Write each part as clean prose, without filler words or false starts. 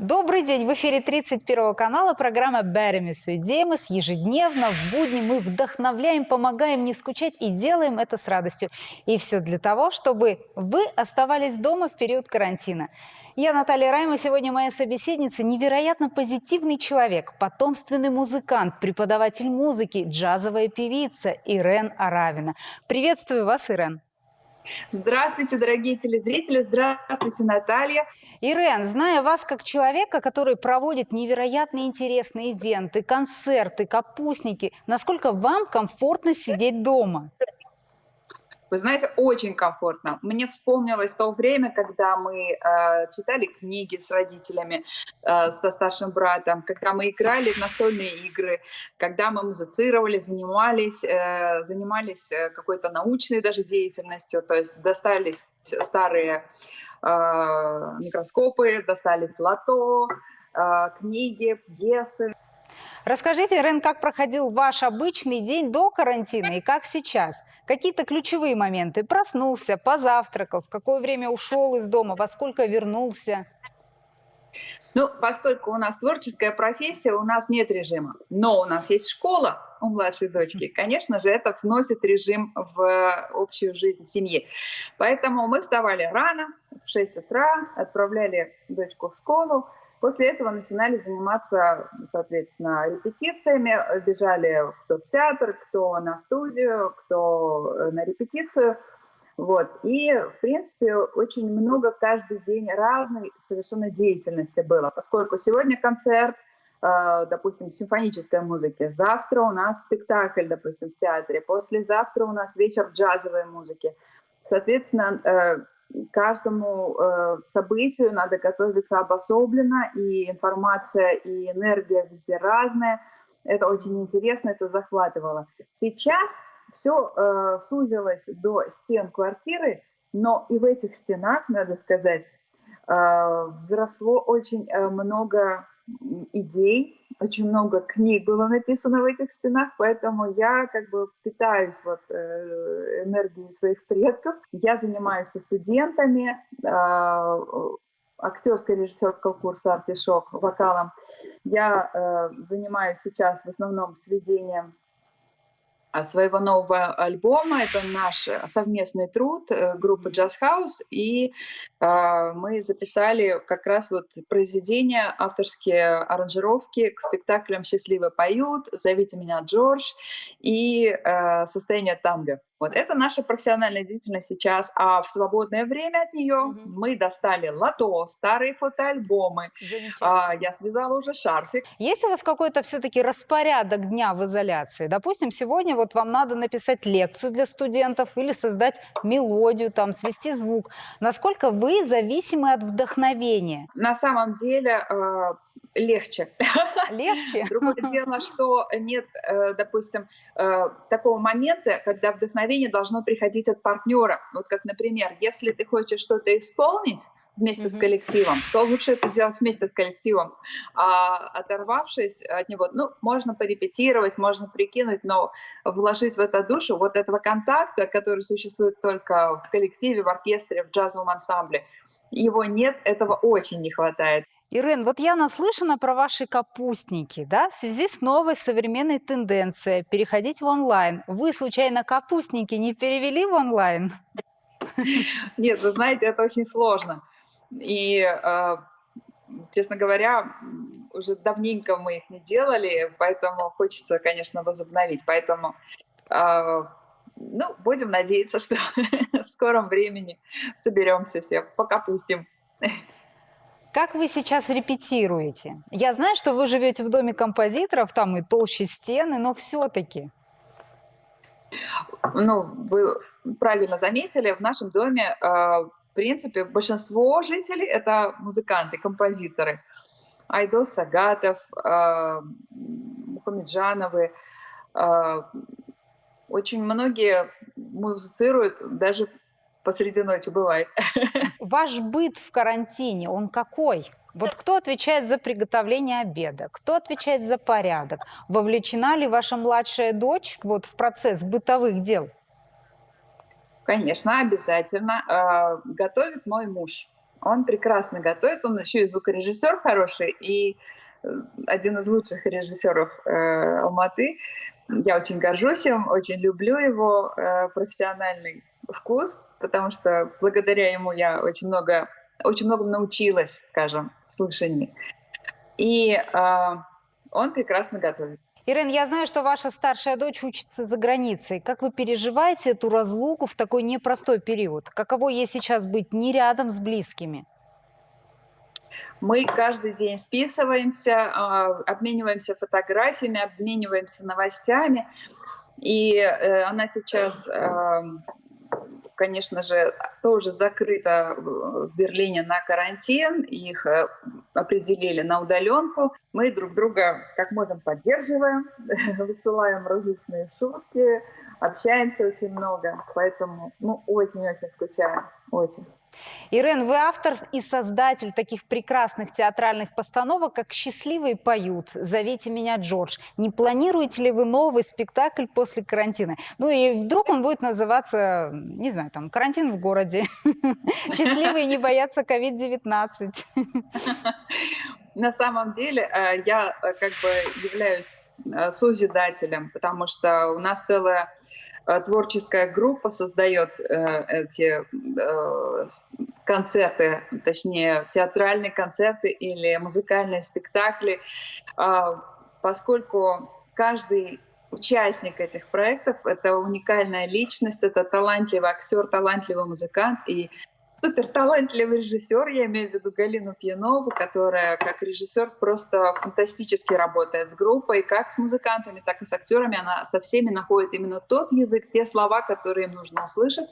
Добрый день! В эфире 31 канала программа «Береми Суидемес». Ежедневно в будни мы вдохновляем, помогаем не скучать и делаем это с радостью. И все для того, чтобы вы оставались дома в период карантина. Я Наталья Райма. Сегодня моя собеседница – невероятно позитивный человек, потомственный музыкант, преподаватель музыки, джазовая певица Ирен Аравина. Приветствую вас, Ирен. Здравствуйте, дорогие телезрители! Здравствуйте, Наталья! Ирен, зная вас как человека, который проводит невероятно интересные ивенты, концерты, капустники, насколько вам комфортно сидеть дома? Вы знаете, очень комфортно. Мне вспомнилось то время, когда мы читали книги с родителями, со старшим братом, когда мы играли в настольные игры, когда мы музицировали, занимались какой-то научной даже деятельностью, то есть достались старые микроскопы, достались лото, книги, пьесы. Расскажите, Ирен, как проходил ваш обычный день до карантина и как сейчас? Какие-то ключевые моменты? Проснулся, позавтракал, в какое время ушел из дома, во сколько вернулся? Ну, поскольку у нас творческая профессия, у нас нет режима. Но у нас есть школа у младшей дочки. Конечно же, это вносит режим в общую жизнь семьи. Поэтому мы вставали рано, в 6 утра, отправляли дочку в школу. После этого начинали заниматься, соответственно, репетициями. Бежали кто в театр, кто на студию, кто на репетицию. Вот. И, в принципе, очень много каждый день разной совершенно деятельности было, поскольку сегодня концерт, допустим, симфонической музыки, завтра у нас спектакль, допустим, в театре, послезавтра у нас вечер джазовой музыки. Соответственно, каждому событию надо готовиться обособленно, и информация, и энергия везде разная. Это очень интересно, это захватывало. Сейчас все сузилось до стен квартиры, но и в этих стенах, надо сказать, взросло очень много идей, очень много книг было написано в этих стенах, поэтому я как бы питаюсь энергией своих предков. Я занимаюсь со студентами актерско-режиссерского курса «Артишок» вокалом. Я занимаюсь сейчас в основном сведением своего нового альбома. Это наш совместный труд группы Jazz House, и мы записали как раз вот произведения, авторские аранжировки к спектаклям «Счастливо поют», «Зовите меня Джордж» и «Состояние танго». Вот это наша профессиональная деятельность сейчас, а в свободное время от нее мы достали лото, старые фотоальбомы, Замечательно. я связала уже шарфик. Есть у вас какой-то все-таки распорядок дня в изоляции? Допустим, сегодня вот вам надо написать лекцию для студентов или создать мелодию, там, свести звук. Насколько вы зависимы от вдохновения? На самом деле легче. Легче? Другое дело, что нет, допустим, такого момента, когда вдохновение должно приходить от партнера. Вот как, например, если ты хочешь что-то исполнить вместе с Мгм. коллективом, то лучше это делать вместе с коллективом. А оторвавшись от него, ну, можно порепетировать, можно прикинуть, но вложить в это душу вот этого контакта, который существует только в коллективе, в оркестре, в джазовом ансамбле, его нет, этого очень не хватает. Ирен, вот я наслышана про ваши капустники, да, в связи с новой современной тенденцией переходить в онлайн. Вы, случайно, капустники не перевели в онлайн? Нет, вы знаете, это очень сложно. И, честно говоря, уже давненько мы их не делали, поэтому хочется, конечно, возобновить. Поэтому, а, ну, будем надеяться, что в скором времени соберемся все, покапустим. Как вы сейчас репетируете? Я знаю, что вы живете в доме композиторов, там и толще стены, но все-таки. Ну, вы правильно заметили, в нашем доме, в принципе, большинство жителей — это музыканты, композиторы. Айдос Сагатов, Мухамеджановы. а, Очень многие музицируют, даже посреди ночи бывает. Ваш быт в карантине, он какой? Вот кто отвечает за приготовление обеда? Кто отвечает за порядок? Вовлечена ли ваша младшая дочь вот в процесс бытовых дел? Конечно, обязательно. Готовит мой муж. Он прекрасно готовит, он еще и звукорежиссер хороший, и один из лучших режиссеров Алматы. Я очень горжусь им, очень люблю его профессиональный вкус, потому что благодаря ему я очень многому научилась, скажем, в слышании. И он прекрасно готовит. Ирен, я знаю, что ваша старшая дочь учится за границей. Как вы переживаете эту разлуку в такой непростой период? Каково ей сейчас быть не рядом с близкими? Мы каждый день списываемся, обмениваемся фотографиями, обмениваемся новостями. И она сейчас, конечно же, тоже закрыта в Берлине на карантин. Их определили на удаленку. Мы друг друга как можем поддерживаем, высылаем различные шутки, общаемся очень много. Поэтому очень-очень скучаем. Очень. Ирен, вы автор и создатель таких прекрасных театральных постановок, как «Счастливые поют», «Зовите меня Джордж». Не планируете ли вы новый спектакль после карантина? Ну и вдруг он будет называться, не знаю, там, «Карантин в городе», «Счастливые не боятся COVID-19». На самом деле я как бы являюсь созидателем, потому что у нас целая творческая группа создает эти концерты, точнее театральные концерты или музыкальные спектакли, поскольку каждый участник этих проектов — это уникальная личность, это талантливый актер, талантливый музыкант и суперталантливый режиссер, я имею в виду Галину Пьянову, которая как режиссер просто фантастически работает с группой, как с музыкантами, так и с актерами. Она со всеми находит именно тот язык, те слова, которые им нужно услышать.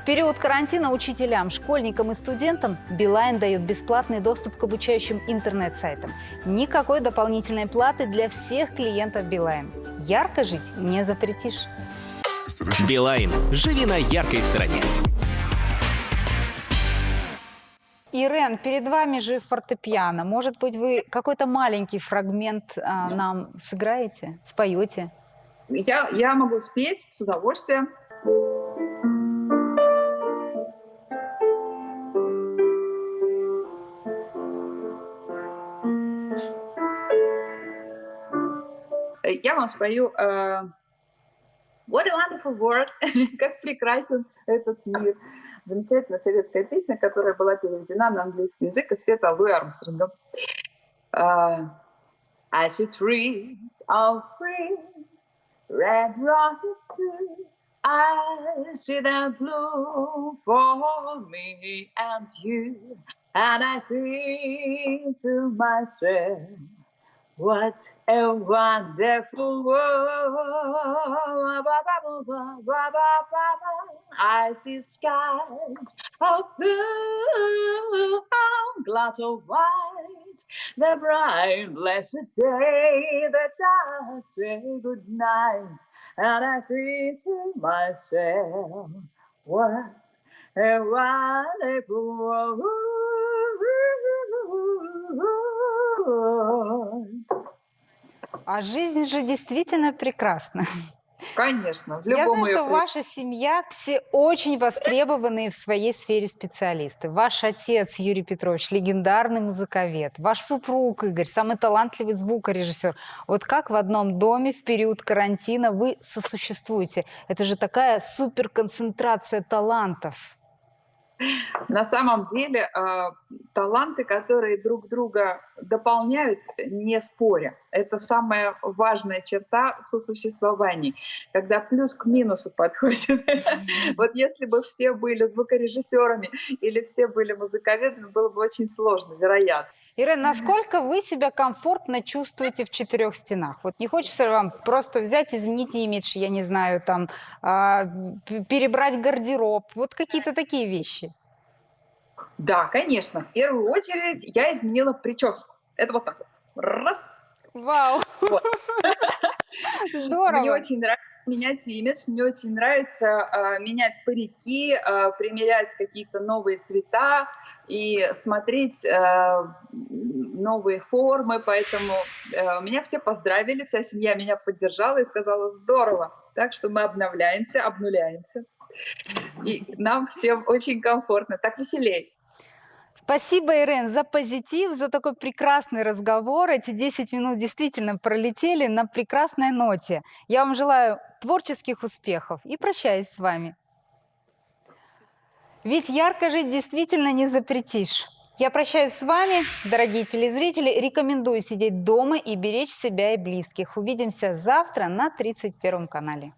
В период карантина учителям, школьникам и студентам Билайн дает бесплатный доступ к обучающим интернет-сайтам. Никакой дополнительной платы для всех клиентов Билайн. Ярко жить не запретишь. Билайн. Живи на яркой стороне. Ирен, перед вами же фортепиано. Может быть, вы какой-то маленький фрагмент нам сыграете, споете? Я могу спеть с удовольствием. Я вам спою «What a wonderful world», как прекрасен этот мир. Замечательная советская песня, которая была переведена на английский язык и спета Луи Армстронгом. I see trees of green, red roses too. I see them bloom for me and you. And I think to myself, what a wonderful world. I see skies of blue, glass of white, the bright blessed day that I say good night. And I think to myself, what a wonderful world. А жизнь же действительно прекрасна. Конечно, в Я любом знаю, что ее ваша семья все очень востребованные в своей сфере специалисты. Ваш отец Юрий Петрович — легендарный музыковед. Ваш супруг Игорь — самый талантливый звукорежиссер. Вот как в одном доме в период карантина вы сосуществуете? Это же такая суперконцентрация талантов. На самом деле таланты, которые друг друга дополняют, не споря. Это самая важная черта в сосуществовании, когда плюс к минусу подходит. Вот если бы все были звукорежиссерами или все были музыковедами, было бы очень сложно, вероятно. Ирина, насколько вы себя комфортно чувствуете в четырех стенах? Вот не хочется вам просто взять, изменить имидж, я не знаю, там, перебрать гардероб, вот какие-то такие вещи? Да, конечно. В первую очередь я изменила прическу. Это вот так вот. Раз. Вау! Вот. Здорово! Мне очень нравится менять имидж, мне очень нравится менять парики, примерять какие-то новые цвета и смотреть новые формы. Поэтому меня все поздравили, вся семья меня поддержала и сказала: здорово. Так что мы обновляемся, обнуляемся. И нам всем очень комфортно, так веселей. Спасибо, Ирен, за позитив, за такой прекрасный разговор. Эти 10 минут действительно пролетели на прекрасной ноте. Я вам желаю творческих успехов и прощаюсь с вами. Ведь ярко жить действительно не запретишь. Я прощаюсь с вами, дорогие телезрители. Рекомендую сидеть дома и беречь себя и близких. Увидимся завтра на 31 канале.